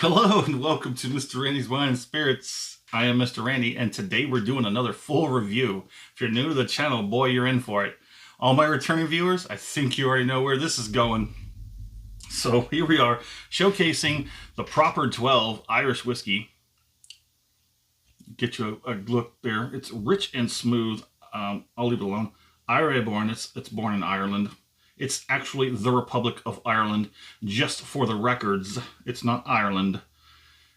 Hello and welcome to Mr. Randy's Wine and Spirits. I am Mr. Randy, and today we're doing another full review. If you're new to the channel, boy, you're in for it. All my returning viewers, I think you already know where this is going. So here we are, showcasing the Proper 12 Irish whiskey. Get you a look there. It's rich and smooth. I'll leave it alone. IRA born. It's born in Ireland. It's actually the Republic of Ireland. Just for the records, it's not Ireland.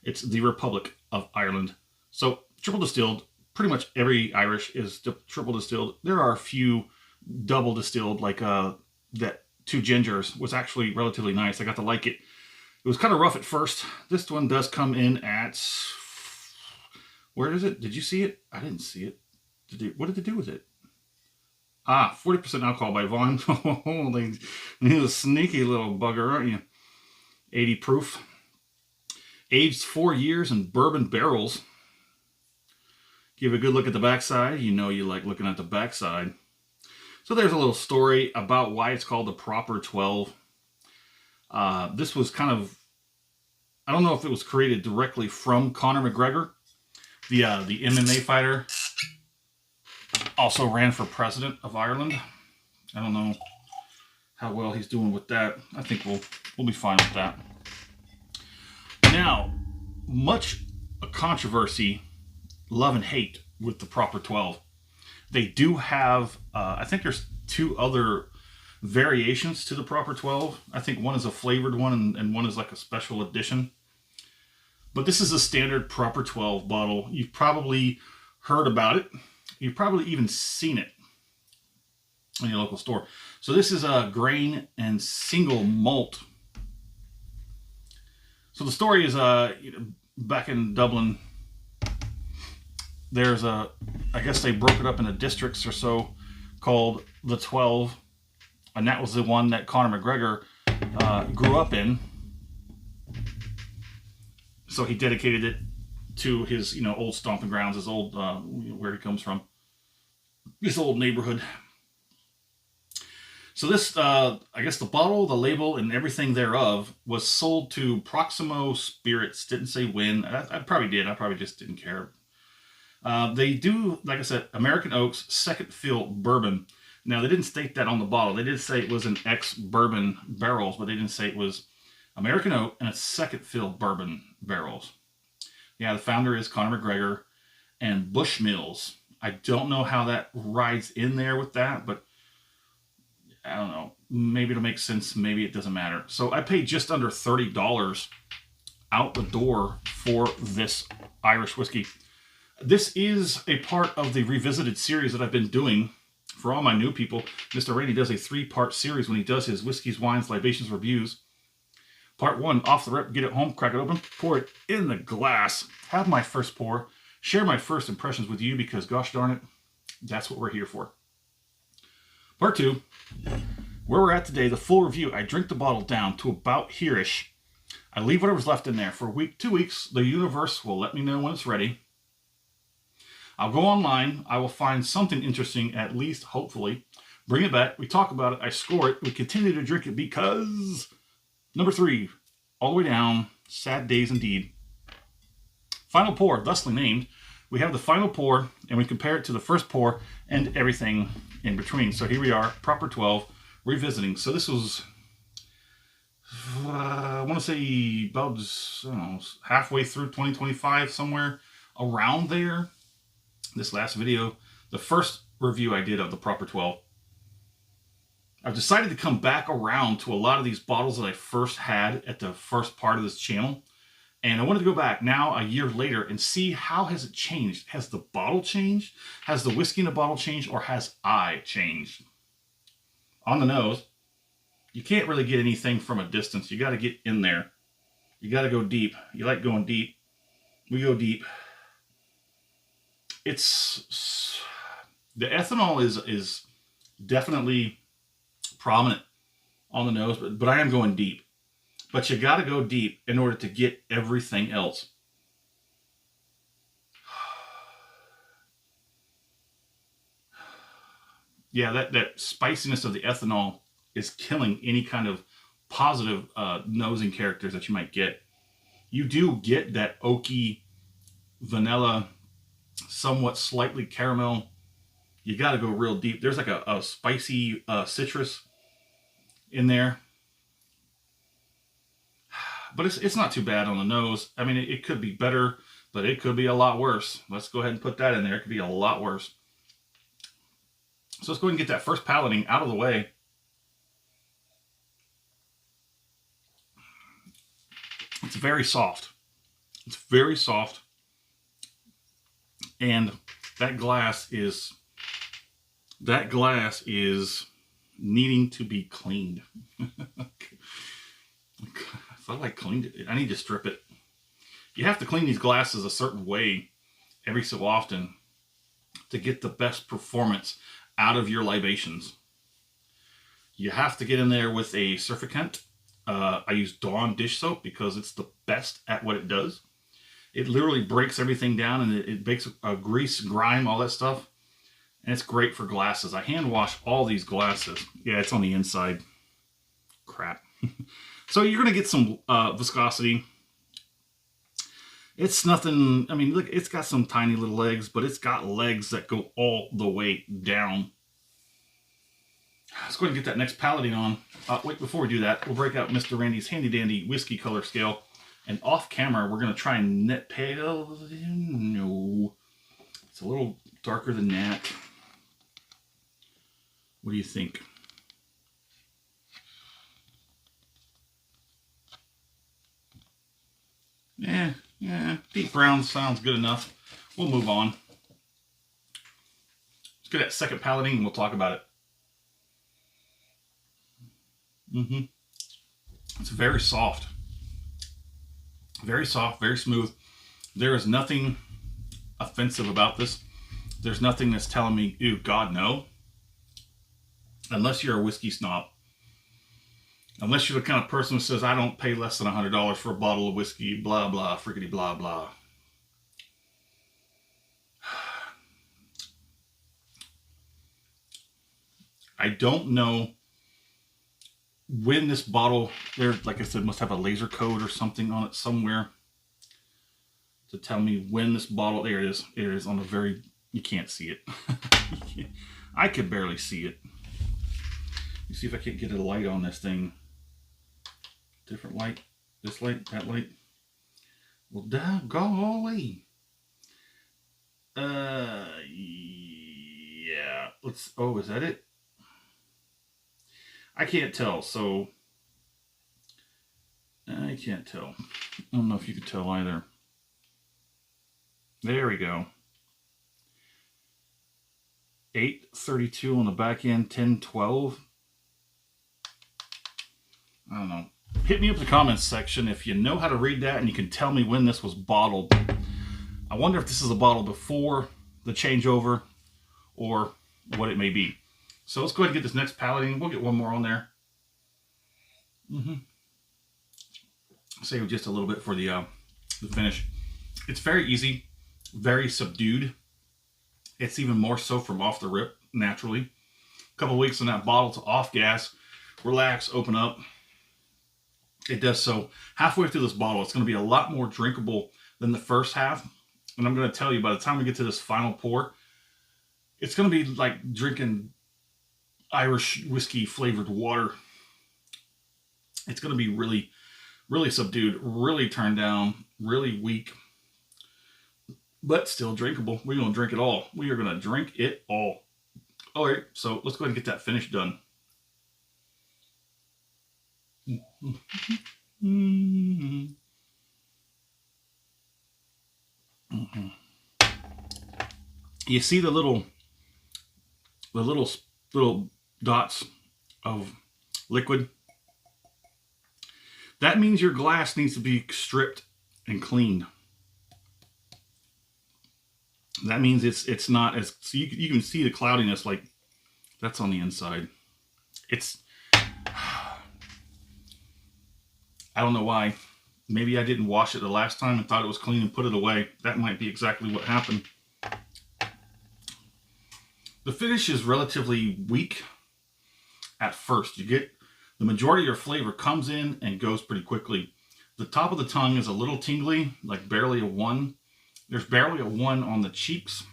It's the Republic of Ireland. So triple distilled. Pretty much every Irish is triple distilled. There are a few double distilled, like that Two Gingers was actually relatively nice. I got to like it. It was kind of rough at first. This one does come in at, where is it? Did you see it? I didn't see it. What did it do with it? 40% alcohol by Vaughn. You're a sneaky little bugger, aren't you? 80 proof. Aged 4 years in bourbon barrels. Give a good look at the backside. You know you like looking at the backside. So there's a little story about why it's called the Proper 12. This was kind of, I don't know if it was created directly from Conor McGregor, the MMA fighter. Also ran for president of Ireland. I don't know how well he's doing with that. I think we'll be fine with that. Now, much a controversy, love and hate with the Proper 12. They do have, I think there's 2 other variations to the Proper 12. I think one is a flavored one and one is like a special edition. But this is a standard Proper 12 bottle. You've probably heard about it. You've probably even seen it in your local store. So this is a grain and single malt. So the story is, back in Dublin, there's I guess they broke it up into districts or so called the 12. And that was the one that Conor McGregor grew up in. So he dedicated it to his, old stomping grounds, his old, where he comes from, his old neighborhood. So this, I guess the bottle, the label, and everything thereof was sold to Proximo Spirits. Didn't say when. I probably did. I probably just didn't care. They do, like I said, American Oak's second fill bourbon. Now, they didn't state that on the bottle. They did say it was an ex-bourbon barrels, but they didn't say it was American Oak and a second fill bourbon barrels. Yeah, the founder is Conor McGregor and Bushmills. I don't know how that rides in there with that, but I don't know. Maybe it'll make sense. Maybe it doesn't matter. So I paid just under $30 out the door for this Irish whiskey. This is a part of the Revisited series that I've been doing for all my new people. Mr. Randy does a 3-part series when he does his whiskeys, wines, libations reviews. Part 1, off the rip, get it home, crack it open, pour it in the glass, have my first pour, share my first impressions with you because, gosh darn it, that's what we're here for. Part 2, where we're at today, the full review. I drink the bottle down to about here-ish. I leave whatever's left in there for a week, 2 weeks. The universe will let me know when it's ready. I'll go online. I will find something interesting, at least, hopefully. Bring it back. We talk about it. I score it. We continue to drink it because... Number 3, all the way down, sad days indeed. Final pour, thusly named. We have the final pour, and we compare it to the first pour and everything in between. So here we are, Proper 12, revisiting. So this was, I want to say about, I don't know, halfway through 2025, somewhere around there. This last video, the first review I did of the Proper 12. I've decided to come back around to a lot of these bottles that I first had at the first part of this channel. And I wanted to go back now a year later and see how has it changed. Has the bottle changed? Has the whiskey in the bottle changed? Or has I changed? On the nose, you can't really get anything from a distance. You got to get in there. You got to go deep. You like going deep. We go deep. It's... The ethanol is definitely prominent on the nose, but I am going deep. But you got to go deep in order to get everything else. Yeah, that spiciness of the ethanol is killing any kind of positive nosing characters that you might get. you do get that oaky vanilla, somewhat slightly caramel. You got to go real deep. There's like a spicy citrus in there, but it's not too bad on the nose. I mean, it could be better, but it could be a lot worse. Let's go ahead and put that in there. It could be a lot worse. So let's go ahead and get that first palating out of the way. It's very soft. It's very soft. And that glass is needing to be cleaned. I thought I cleaned it. I need to strip it. You have to clean these glasses a certain way every so often to get the best performance out of your libations. You have to get in there with a surfactant. I use Dawn dish soap because it's the best at what it does. It literally breaks everything down, and it makes grease, grime, all that stuff. And it's great for glasses. I hand wash all these glasses. Yeah, it's on the inside. Crap. So you're going to get some viscosity. It's nothing, I mean, look, it's got some tiny little legs, but it's got legs that go all the way down. Let's go ahead and get that next palating on. Wait, before we do that, we'll break out Mr. Randy's handy dandy whiskey color scale. And off camera, we're going to try and net pale. No, it's a little darker than that. What do you think? Yeah, deep brown sounds good enough. We'll move on. Let's get that second palating and we'll talk about it. It's very soft. Very soft, very smooth. There is nothing offensive about this. There's nothing that's telling me, ew, God, no. Unless you're a whiskey snob. Unless you're the kind of person who says, I don't pay less than $100 for a bottle of whiskey, blah, blah, frickety, blah, blah. I don't know when this bottle, there, like I said, must have a laser code or something on it somewhere to tell me when this bottle, there it is on the very, you can't see it. I could barely see it. Let me see if I can't get a light on this thing. Different light, this light, that light. Well, golly. Yeah, let's, oh, is that it? I can't tell, so I can't tell. I don't know if you can tell either. There we go. 832 on the back end, 1012. I don't know. Hit me up in the comments section if you know how to read that and you can tell me when this was bottled. I wonder if this is a bottle before the changeover or what it may be. So let's go ahead and get this next palating. We'll get one more on there. Save just a little bit for the finish. It's very easy, very subdued. It's even more so from off the rip, naturally. A couple weeks in that bottle to off gas. Relax, open up. It does so. Halfway through this bottle, it's going to be a lot more drinkable than the first half. And I'm going to tell you, by the time we get to this final pour, it's going to be like drinking Irish whiskey flavored water. It's going to be really, really subdued, really turned down, really weak, but still drinkable. We're going to drink it all. We are going to drink it all. All right, so let's go ahead and get that finish done. You see the little dots of liquid? That means your glass needs to be stripped and cleaned. That means it's not as, so you can see the cloudiness, like that's on the inside. It's, I don't know why. Maybe I didn't wash it the last time and thought it was clean and put it away. That might be exactly what happened. The finish is relatively weak at first. You get the majority of your flavor comes in and goes pretty quickly. The top of the tongue is a little tingly, like barely a 1. There's barely a 1 on the cheeks.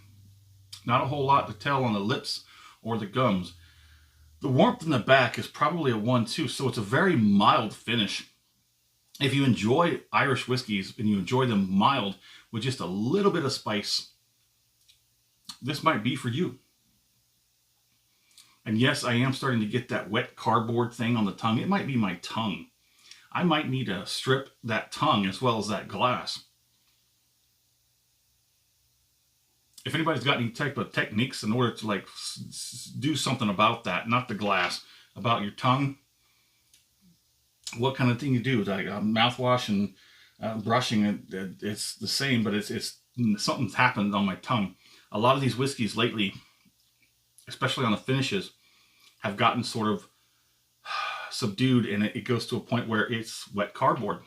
Not a whole lot to tell on the lips or the gums. The warmth in the back is probably a 1 too, so it's a very mild finish. If you enjoy Irish whiskeys and you enjoy them mild with just a little bit of spice, this might be for you. And yes, I am starting to get that wet cardboard thing on the tongue. It might be my tongue. I might need to strip that tongue as well as that glass. If anybody's got any type of techniques in order to like do something about that, not the glass, about your tongue, what kind of thing you do, like mouthwash and brushing, it's the same, but it's something's happened on my tongue. A lot of these whiskeys lately, especially on the finishes, have gotten sort of subdued, and it goes to a point where it's wet cardboard.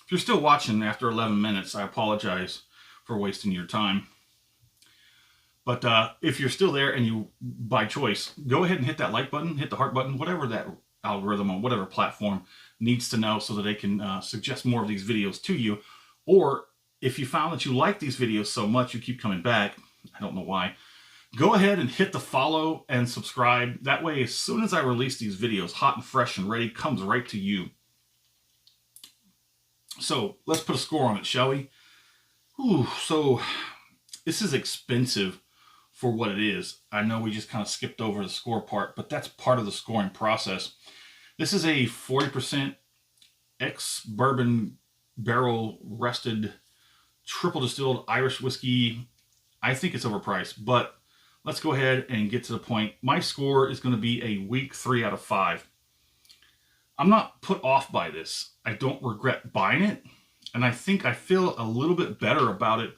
If you're still watching after 11 minutes, I apologize for wasting your time. But if you're still there and you, by choice, go ahead and hit that like button, hit the heart button, whatever that algorithm on whatever platform needs to know so that they can suggest more of these videos to you. Or if you found that you like these videos so much you keep coming back, I don't know why, go ahead and hit the follow and subscribe. That way, as soon as I release these videos, hot and fresh and ready, comes right to you. So let's put a score on it, shall we? Ooh, so this is expensive for what it is. I know we just kind of skipped over the score part, but that's part of the scoring process. This is a 40% ex-bourbon barrel rested triple distilled Irish whiskey. I think it's overpriced, but let's go ahead and get to the point. My score is going to be a weak 3 out of 5. I'm not put off by this. I don't regret buying it, and I think I feel a little bit better about it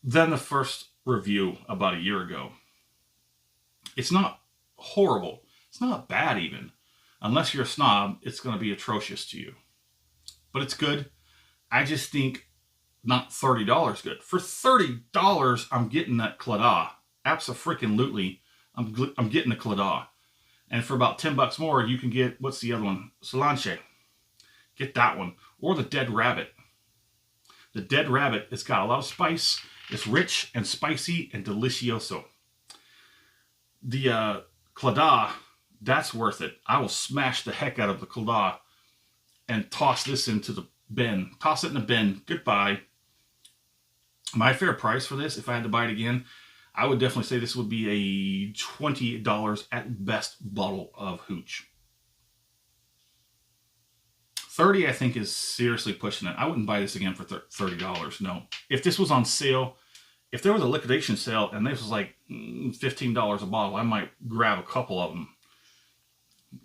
than the first review about a year ago. It's not horrible. It's not bad even. Unless you're a snob, it's going to be atrocious to you. But it's good. I just think not $30 good. For $30, I'm getting that Claddagh. Abso-freaking-lutely, I'm getting the Claddagh. And for about $10 more, you can get, what's the other one? Solange. Get that one. Or the Dead Rabbit. The Dead Rabbit, it's got a lot of spice. It's rich and spicy and delicioso. The Claddagh, that's worth it. I will smash the heck out of the Claddagh and toss this into the bin. Toss it in the bin. Goodbye. My fair price for this, if I had to buy it again, I would definitely say this would be a $20 at best bottle of hooch. $30, I think, is seriously pushing it. I wouldn't buy this again for $30, no. If this was on sale, if there was a liquidation sale and this was like $15 a bottle, I might grab a couple of them.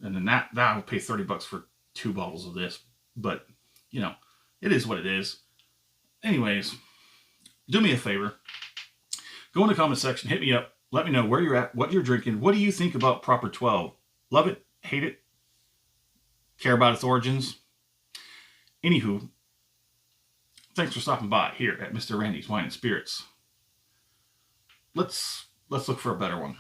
And then that I would pay $30 for 2 bottles of this. But, you know, it is what it is. Anyways, do me a favor. Go in the comment section, hit me up, let me know where you're at, what you're drinking. What do you think about Proper 12? Love it? Hate it? Care about its origins? Anywho, thanks for stopping by here at Mr. Randy's Wine and Spirits. Let's look for a better one.